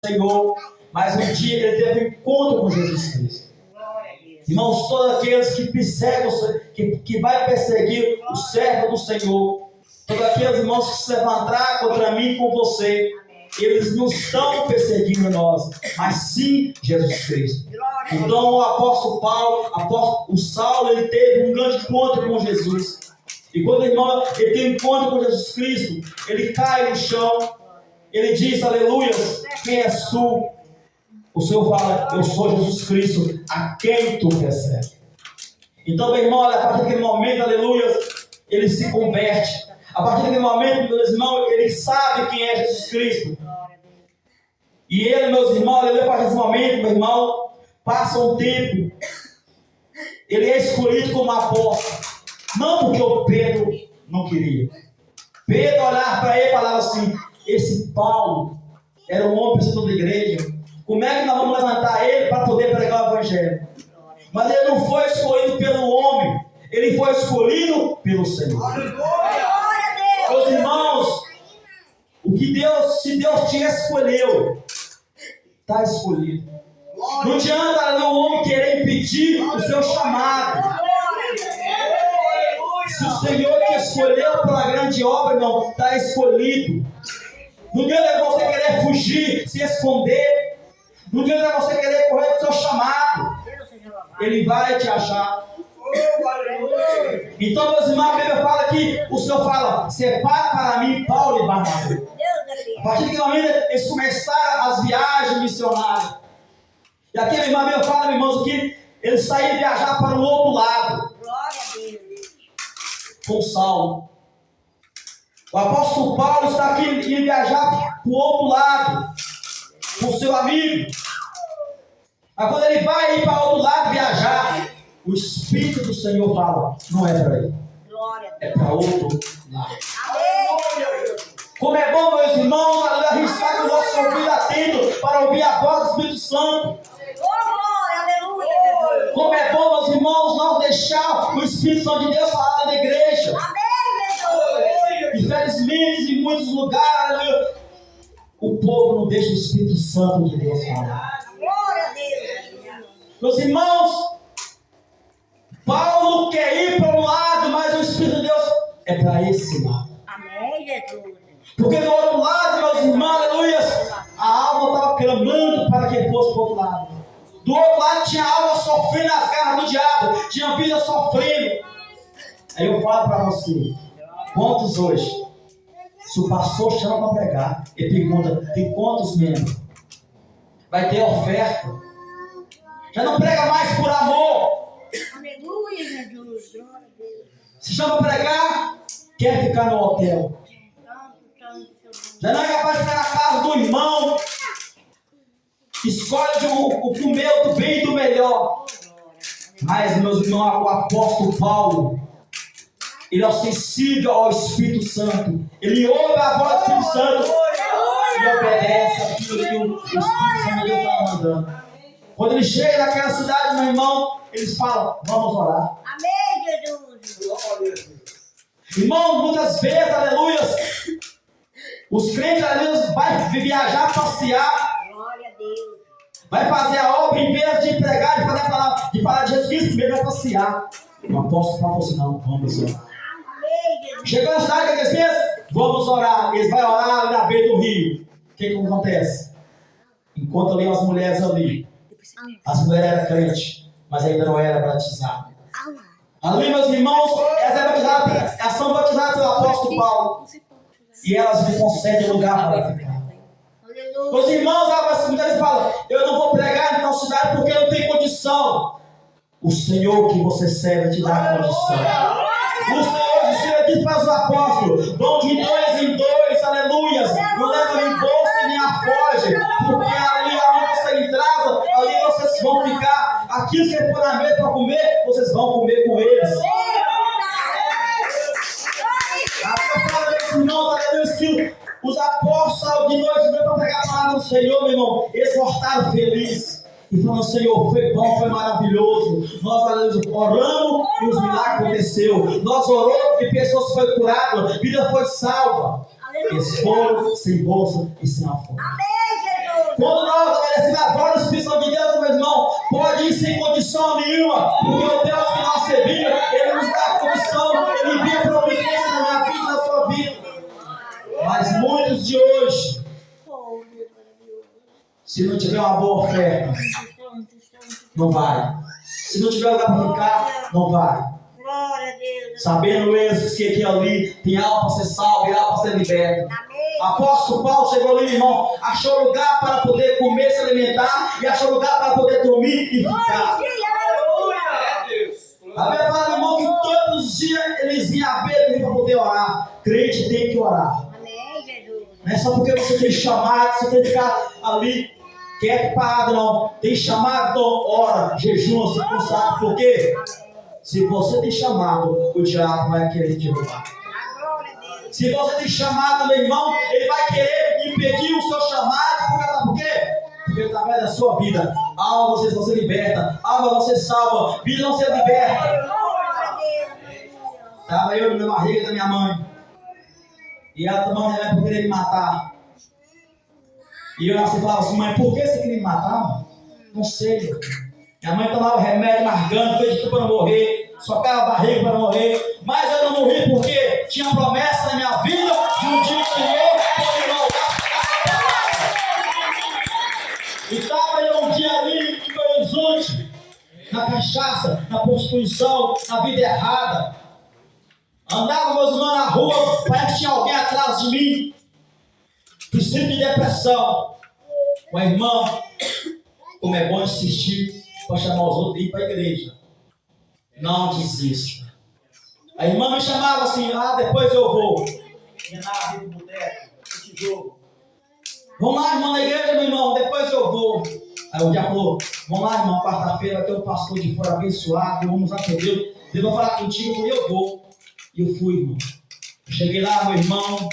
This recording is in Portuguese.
Senhor, mas um dia ele teve um encontro com Jesus Cristo. Irmãos, todos aqueles que perseguem, que vai perseguir o servo do Senhor, todos aqueles irmãos que se levantar contra mim e com você, eles não estão perseguindo nós, mas sim Jesus Cristo. Então o apóstolo Paulo, o Saulo, ele teve um grande encontro com Jesus. E quando o irmão ele tem um encontro com Jesus Cristo, ele cai no chão, ele diz, aleluia, quem és tu? O Senhor fala, eu sou Jesus Cristo, a quem tu persegue. Então, meu irmão, a partir daquele momento, aleluia, ele se converte. A partir daquele momento, meus irmãos, ele sabe quem é Jesus Cristo. E ele, meus irmãos, aleluia, a partir desse momento, meu irmão, passa um tempo, ele é escolhido como apóstolo. Não porque o Pedro não queria. Pedro olhava para ele e falava assim, esse Paulo era um homem presidente da igreja. Como é que nós vamos levantar ele para poder pregar o evangelho? Mas ele não foi escolhido pelo homem, ele foi escolhido pelo Senhor. Meus irmãos, se Deus te escolheu, está escolhido. Não adianta o homem querer impedir o seu chamado. Se o Senhor te escolheu para a grande obra, não, está escolhido. Não adianta você querer fugir, se esconder. Não adianta você querer correr do seu chamado. Ele vai te achar. Então, meus irmãos, a Bíblia fala que o Senhor fala, separa para mim Paulo e Barnabé. A partir daquele momento, eles começaram as viagens missionárias. E aqui, minha irmã, fala, meus irmãos, que eles saíram viajar para o outro lado. Com Saulo. O apóstolo Paulo está aqui indo viajar para o outro lado. Com seu amigo. Mas quando ele vai ir para o outro lado viajar, o Espírito do Senhor fala, não é para ir. É para outro lado. Como é bom, meus irmãos, a gente está com o nosso ouvido atento para ouvir a voz do Espírito Santo. Como é bom, meus irmãos, nós deixar o Espírito Santo de Deus falar na igreja. Infelizmente, em muitos lugares, o povo não deixa o Espírito Santo de Deus falar. Meus irmãos, Paulo quer ir para um lado, mas o Espírito de Deus é para esse lado. Porque do outro lado, meus irmãos, aleluia, a alma estava clamando para que ele fosse para o outro lado. Do outro lado tinha a alma sofrendo as garras do diabo, tinha a vida sofrendo. Aí eu falo para você, quantos hoje? Se o pastor chama para pregar, ele pergunta, tem quantos membros? Vai ter oferta. Já não prega mais por amor. Aleluia, Jesus. Se chama para pregar, quer ficar no hotel. Já não é capaz de ficar na casa do irmão. Escolhe o meu do bem e do melhor. Mas, meus irmãos, o apóstolo Paulo, ele é sensível ao Espírito Santo. Ele ouve a voz do Espírito Santo e obedece aquilo que o Espírito Santo está mandando. Quando ele chega naquela cidade, meu irmão, eles falam, vamos orar. Amém, Jesus. Irmão, muitas vezes, aleluia, os crentes, aleluia, vai viajar, passear. Glória a Deus. Vai fazer a obra, em vez de pregar, de falar de Jesus Cristo, primeiro vai passear. O apóstolo falou assim, não, vamos orar. Chegou na cidade, eles pensam, vamos orar. Eles vão orar na beira do rio. O que acontece? Enquanto ali as mulheres ali, as mulheres eram crentes, mas ainda não eram batizadas. Ali, meus irmãos, elas são batizadas pelo apóstolo Paulo. E elas lhe concedem lugar para ficar. Meus irmãos, muitas vezes falam, eu não vou pregar em tal cidade porque eu não tenho condição. O Senhor que você serve te dá condição. O Senhor disse aqui para os apóstolos, vão de 2 em 2, aleluias. Não leva nem bolsa nem a foge, porque ali aonde você entrar, ali vocês vão ficar. Aquilo que é por na mesa para comer, vocês vão comer com eles. Os apóstolos de 2 em 2 para pregar a palavra do Senhor, meu irmão, eles voltaram felizes. E falando, Senhor, foi bom, foi maravilhoso. Nós oramos e os milagres aconteceram. Nós oramos e pessoas foram curadas, vida foi salva. Eles foram sem bolsa e sem alforje. Amém, Jesus. Quando nós obedecemos agora o Espírito Santo de Deus, meu irmão, pode ir sem condição nenhuma, porque o Deus que nós servimos, Ele nos dá condição, Ele envia providência na minha vida e na sua vida. Mas muitos de hoje, se não tiver uma boa oferta, não vai. Se não tiver lugar para ficar, não vai. Glória a Deus. Sabendo eles que aqui ali tem algo para ser salvo e algo para ser liberto. Apóstolo Paulo chegou ali, irmão, achou lugar para poder comer, se alimentar, e achou lugar para poder dormir e ficar. A Bíblia fala, irmão, que todos os dias eles iam à beira para poder orar. Crente tem que orar. Amém, Jesus. Não é só porque você tem chamado, você tem que ficar ali quieto, parado, não. Tem chamado, então ora, jejum, se consagra. Por quê? Se você tem chamado, o diabo vai querer te roubar. Se você tem chamado, meu irmão, ele vai querer impedir o seu chamado. Por quê? Porque através da sua vida, alma você não se liberta, alma não se salva, vida não se liberta. Estava eu na barriga da minha mãe, e ela tomando remédio por querer me matar. E eu assim falava assim, mãe, por que você queria me matar, mãe? Não sei, meu filho. Minha mãe tomava remédio, margando, fez de tudo para não morrer, socava a barriga para não morrer, mas eu não morri porque tinha promessa na minha vida de um dia o Senhor pode voltar. E estava eu um dia ali em Belo Horizonte, na cachaça, na prostituição, na vida errada. Andava meus irmãos na rua, parece que tinha alguém atrás de mim. Princípio de depressão. Uma irmã, como é bom insistir para chamar os outros e ir para a igreja. Não desista. A irmã me chamava assim, depois eu vou. Ia na vida do boteco, no tijolo. Vamos lá, irmão, na igreja, meu irmão, depois eu vou. Aí o diabo falou, vamos lá, irmão, quarta-feira tem um pastor de fora abençoado, vamos usar por Deus. Deus vai falar contigo, eu falei, eu vou. E eu fui, irmão. Cheguei lá, meu irmão,